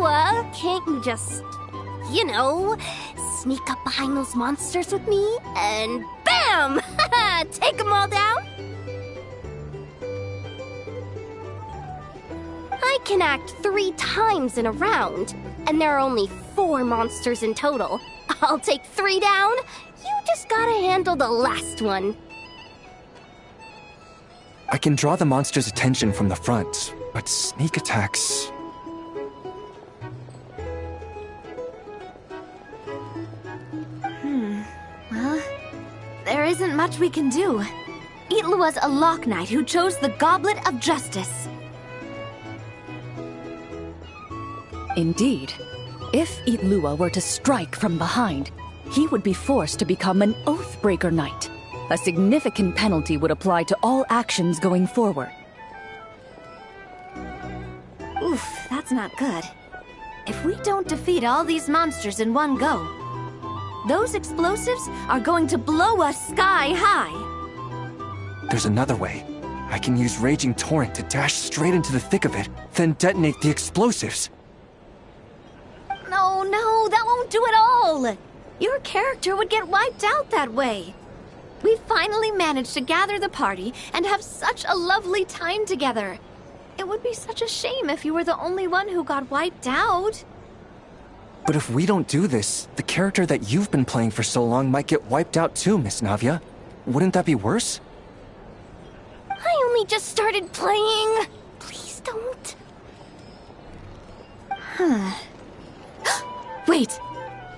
Lua, can't you just, sneak up behind those monsters with me and BAM! Take them all down? I can act 3 times in a round, and there are only 4 monsters in total. I'll take 3 down. You just gotta handle the last one. I can draw the monster's attention from the front, but sneak attacks... Well, there isn't much we can do. Itlua's a Lock Knight who chose the Goblet of Justice. Indeed. If Itlua were to strike from behind, he would be forced to become an Oathbreaker Knight. A significant penalty would apply to all actions going forward. Oof, that's not good. If we don't defeat all these monsters in one go, those explosives are going to blow us sky high. There's another way. I can use Raging Torrent to dash straight into the thick of it, then detonate the explosives. No, that won't do it all. Your character would get wiped out that way. We finally managed to gather the party and have such a lovely time together. It would be such a shame if you were the only one who got wiped out. But if we don't do this, the character that you've been playing for so long might get wiped out too, Miss Navia. Wouldn't that be worse? I only just started playing. Please don't. Wait,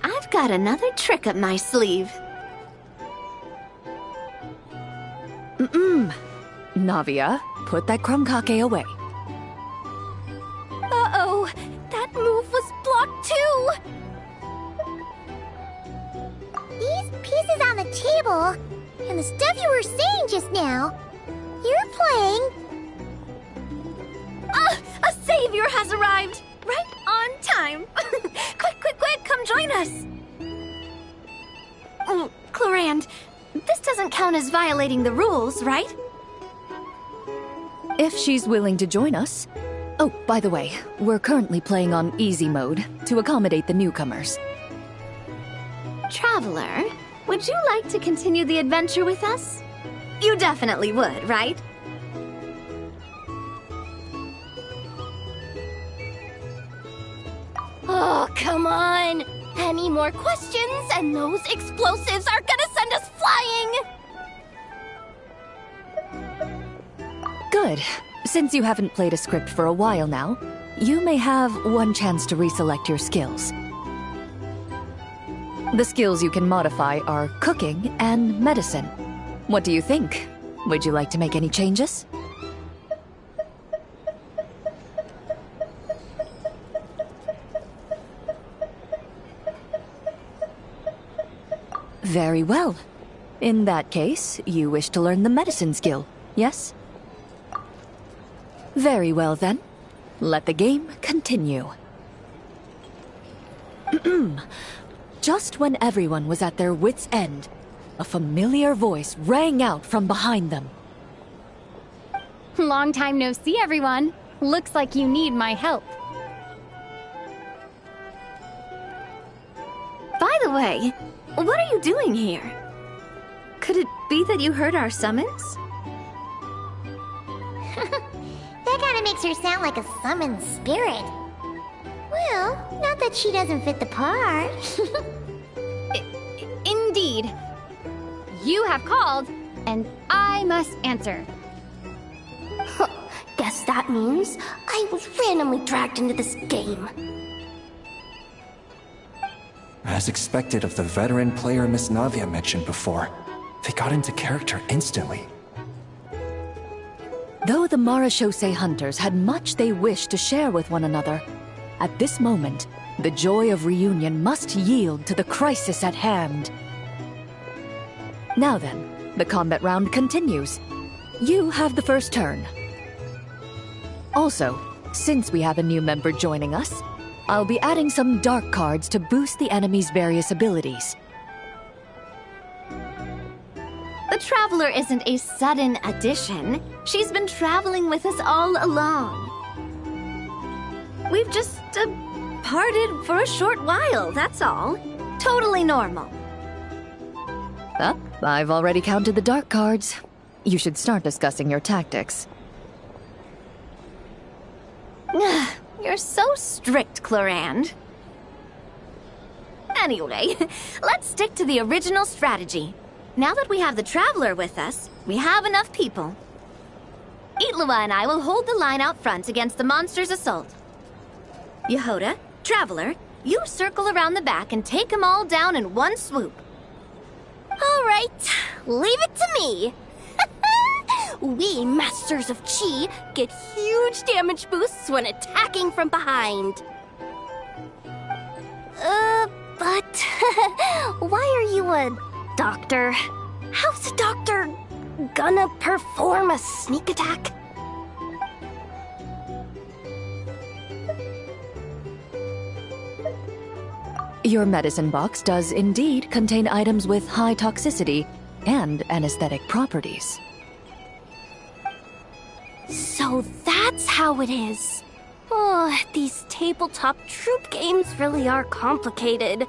I've got another trick up my sleeve. Navia, put that krumkake away. Uh-oh, that move was blocked too. These pieces on the table, and the stuff you were saying just now, you're playing... A savior has arrived! Right on time! Quick, come join us! Clorand, this doesn't count as violating the rules, right? If she's willing to join us. Oh, by the way, we're currently playing on easy mode to accommodate the newcomers. Traveler, would you like to continue the adventure with us? You definitely would, right? Oh, come on! Any more questions and those explosives are gonna send us flying! Good. Since you haven't played a script for a while now, you may have one chance to reselect your skills. The skills you can modify are cooking and medicine. What do you think? Would you like to make any changes? Very well. In that case, you wish to learn the medicine skill, yes? Very well then. Let the game continue. Just when everyone was at their wits' end, a familiar voice rang out from behind them. Long time no see, everyone. Looks like you need my help. By the way, what are you doing here? Could it be that you heard our summons? That kind of makes her sound like a summoned spirit. Well, not that she doesn't fit the part. Indeed. You have called, and I must answer. Guess that means I was randomly dragged into this game. As expected of the veteran player Miss Navia mentioned before, they got into character instantly. Though the Marechaussee hunters had much they wished to share with one another, at this moment, the joy of reunion must yield to the crisis at hand. Now then, the combat round continues. You have the first turn. Also, since we have a new member joining us, I'll be adding some dark cards to boost the enemy's various abilities. The Traveler isn't a sudden addition. She's been traveling with us all along. We've just parted for a short while, that's all. Totally normal. I've already counted the dark cards. You should start discussing your tactics. You're so strict, Clorand. Anyway, let's stick to the original strategy. Now that we have the Traveler with us, we have enough people. Itlua and I will hold the line out front against the monster's assault. Yehoda, Traveler, you circle around the back and take them all down in one swoop. All right, leave it to me. We Masters of Chi get huge damage boosts when attacking from behind. But why are you a doctor? How's a doctor gonna perform a sneak attack? Your medicine box does indeed contain items with high toxicity and anesthetic properties. So that's how it is. Oh, these tabletop troop games really are complicated.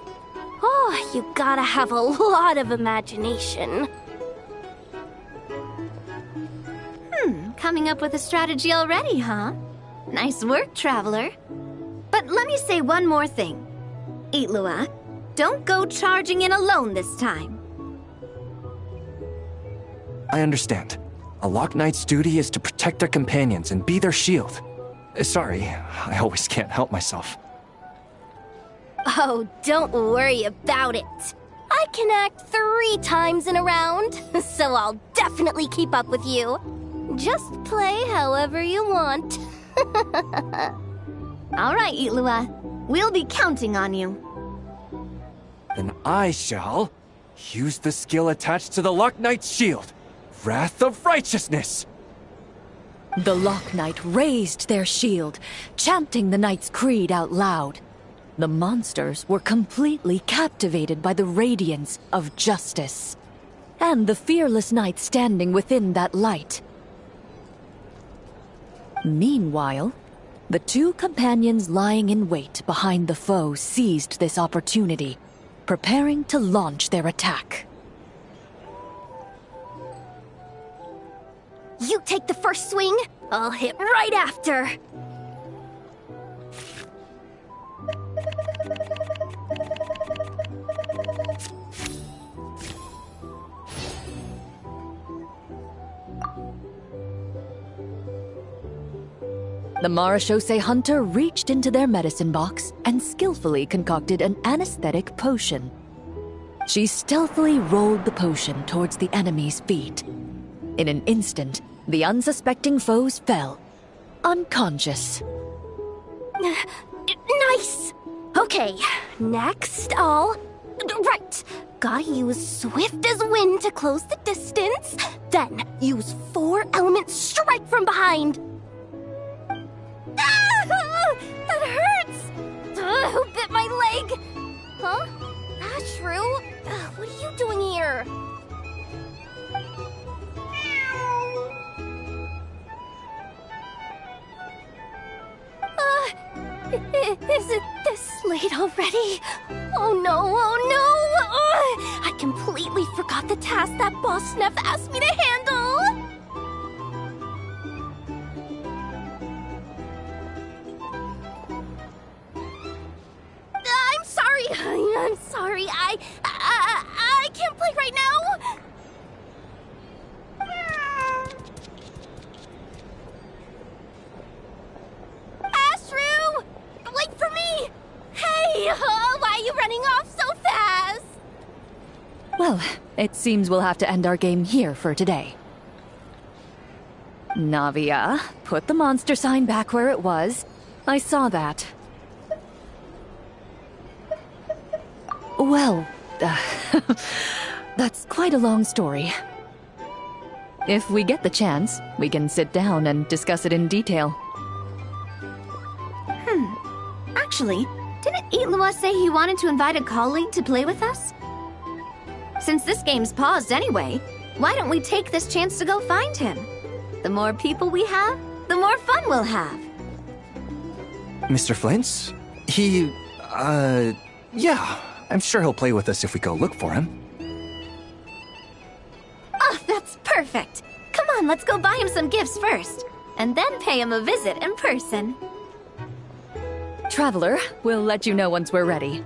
Oh, you gotta have a lot of imagination. Coming up with a strategy already, huh? Nice work, Traveler. But let me say one more thing. Itlua, don't go charging in alone this time. I understand. A Lock Knight's duty is to protect their companions and be their shield. Sorry, I always can't help myself. Oh, don't worry about it. I can act 3 times in a round, so I'll definitely keep up with you. Just play however you want. All right, Itlua. We'll be counting on you. Then I shall use the skill attached to the Lock Knight's shield. Wrath of Righteousness! The Lock Knight raised their shield, chanting the Knight's creed out loud. The monsters were completely captivated by the radiance of justice, and the fearless knight standing within that light. Meanwhile, the 2 companions lying in wait behind the foe seized this opportunity, preparing to launch their attack. You take the first swing, I'll hit right after. The Marechaussee hunter reached into their medicine box and skillfully concocted an anesthetic potion. She stealthily rolled the potion towards the enemy's feet. In an instant, the unsuspecting foes fell, unconscious. Nice! Okay, next Right, gotta use swift as wind to close the distance, then use 4-element strike from behind. Ah! That hurts! Who bit my leg? Huh? Ashru? What are you doing here? Is it this late already? Oh no, I completely forgot the task that Boss Neff asked me to handle! I'm sorry, I can't play right now! Ashru! Wait for me! Hey, why are you running off so fast? Well, it seems we'll have to end our game here for today. Navia, put the monster sign back where it was. I saw that. Well, that's quite a long story. If we get the chance, we can sit down and discuss it in detail. Actually, didn't Itlua say he wanted to invite a colleague to play with us? Since this game's paused anyway, why don't we take this chance to go find him? The more people we have, the more fun we'll have. Mr. Flint's? Yeah, I'm sure he'll play with us if we go look for him. Oh, that's perfect. Come on, let's go buy him some gifts first, and then pay him a visit in person. Traveler, we'll let you know once we're ready.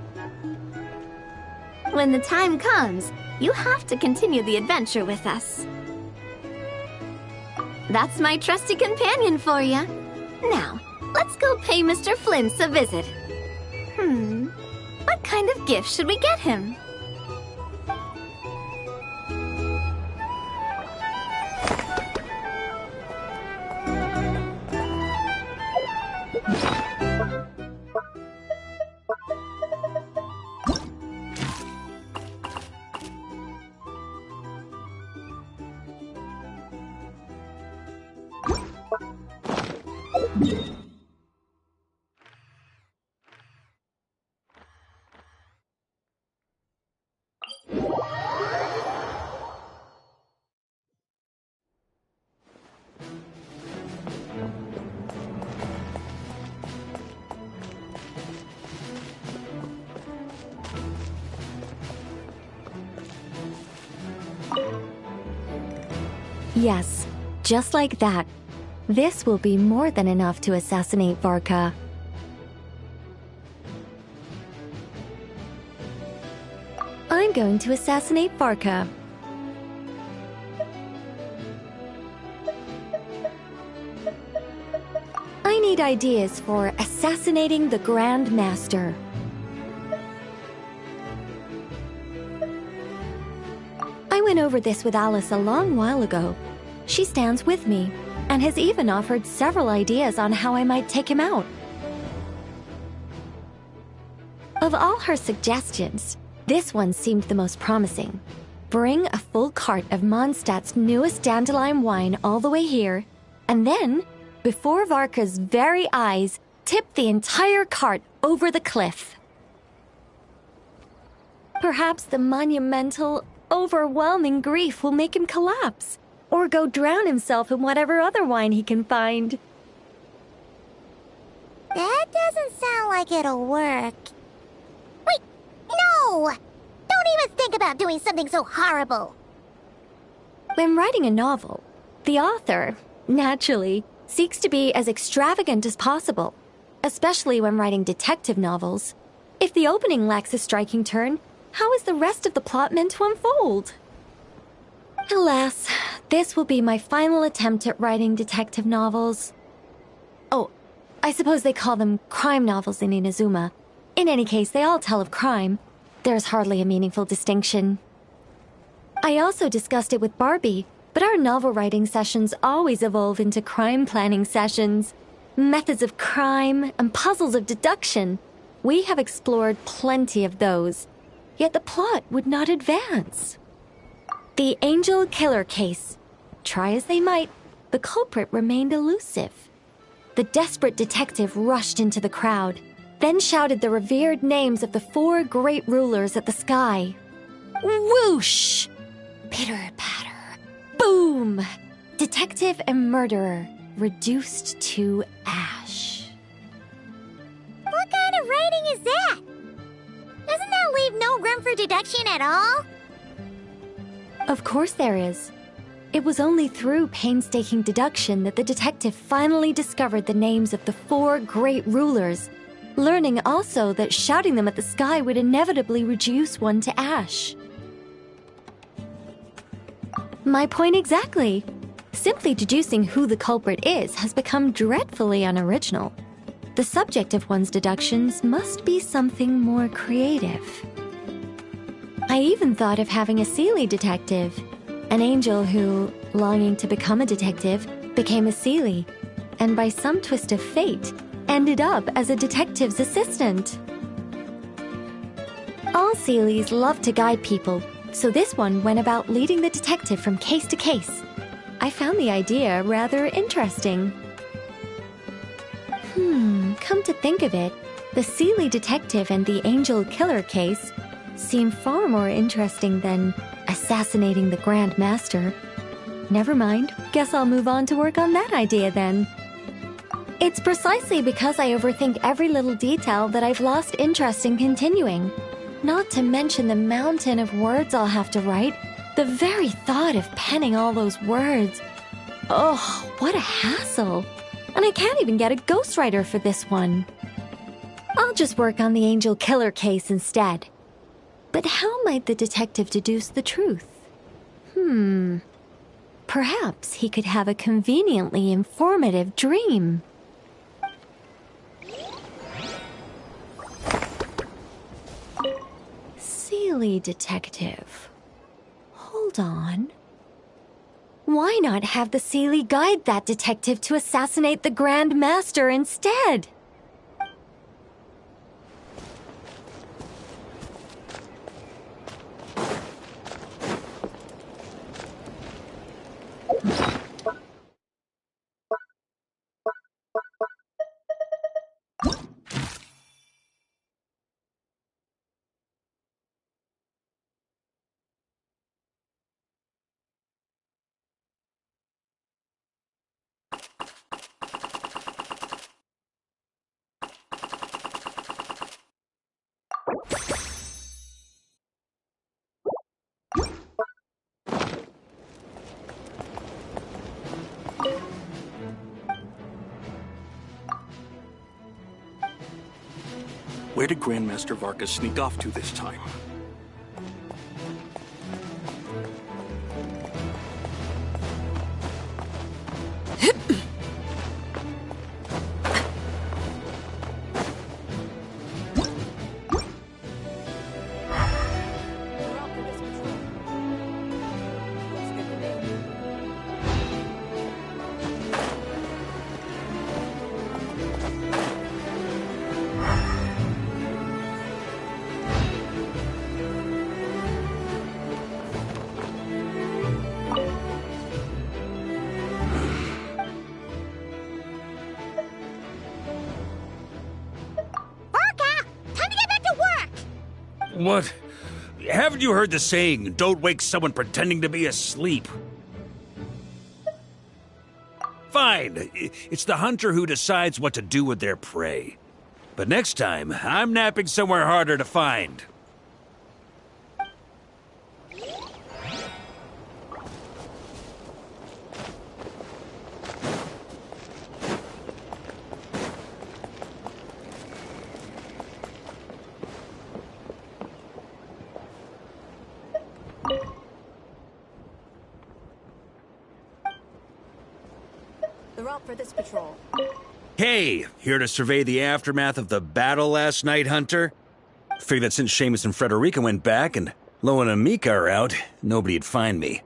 When the time comes, you have to continue the adventure with us. That's my trusty companion for you. Now, let's go pay Mr. Flint's a visit. What kind of gift should we get him? Yes, just like that. This will be more than enough to assassinate Varka. I'm going to assassinate Varka. I need ideas for assassinating the Grand Master. I went over this with Alice a long while ago. She stands with me, and has even offered several ideas on how I might take him out. Of all her suggestions, this one seemed the most promising. Bring a full cart of Mondstadt's newest dandelion wine all the way here, and then, before Varka's very eyes, tip the entire cart over the cliff. Perhaps the monumental, overwhelming grief will make him collapse, or go drown himself in whatever other wine he can find. That doesn't sound like it'll work. Wait, no! Don't even think about doing something so horrible. When writing a novel, the author, naturally, seeks to be as extravagant as possible, especially when writing detective novels. If the opening lacks a striking turn, how is the rest of the plot meant to unfold? Alas, this will be my final attempt at writing detective novels. Oh, I suppose they call them crime novels in Inazuma. In any case, they all tell of crime. There's hardly a meaningful distinction. I also discussed it with Barbie, but our novel writing sessions always evolve into crime planning sessions. Methods of crime and puzzles of deduction. We have explored plenty of those, yet the plot would not advance. The Angel Killer case. Try as they might, the culprit remained elusive. The desperate detective rushed into the crowd, then shouted the revered names of the 4 great rulers at the sky. Whoosh! Pitter-patter. Boom! Detective and murderer reduced to ash. What kind of writing is that? Doesn't that leave no room for deduction at all? Of course there is. It was only through painstaking deduction that the detective finally discovered the names of the 4 great rulers, learning also that shouting them at the sky would inevitably reduce one to ash. My point exactly. Simply deducing who the culprit is has become dreadfully unoriginal. The subject of one's deductions must be something more creative. I even thought of having a Seelie detective, an angel who, longing to become a detective, became a Seelie, and by some twist of fate, ended up as a detective's assistant. All Seelies love to guide people, so this one went about leading the detective from case to case. I found the idea rather interesting. Come to think of it, the Seelie detective and the Angel Killer case seem far more interesting than assassinating the Grand Master. Never mind, guess I'll move on to work on that idea then. It's precisely because I overthink every little detail that I've lost interest in continuing. Not to mention the mountain of words I'll have to write. The very thought of penning all those words. Oh, what a hassle. And I can't even get a ghostwriter for this one. I'll just work on the Angel Killer case instead. But how might the detective deduce the truth? Perhaps he could have a conveniently informative dream. Silly detective. Hold on. Why not have the Seelie guide that detective to assassinate the Grand Master instead? Where did Grandmaster Varka sneak off to this time? What? Haven't you heard the saying, don't wake someone pretending to be asleep? Fine. It's the hunter who decides what to do with their prey. But next time, I'm napping somewhere harder to find. The route for this patrol. Hey, here to survey the aftermath of the battle last night, Hunter? Figured that since Seamus and Frederica went back and Lo and Amika are out, nobody'd find me.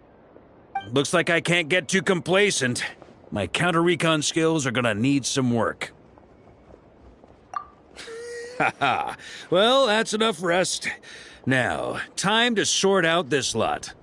Looks like I can't get too complacent. My counter-recon skills are gonna need some work. Haha. Well, that's enough rest. Now, time to sort out this lot.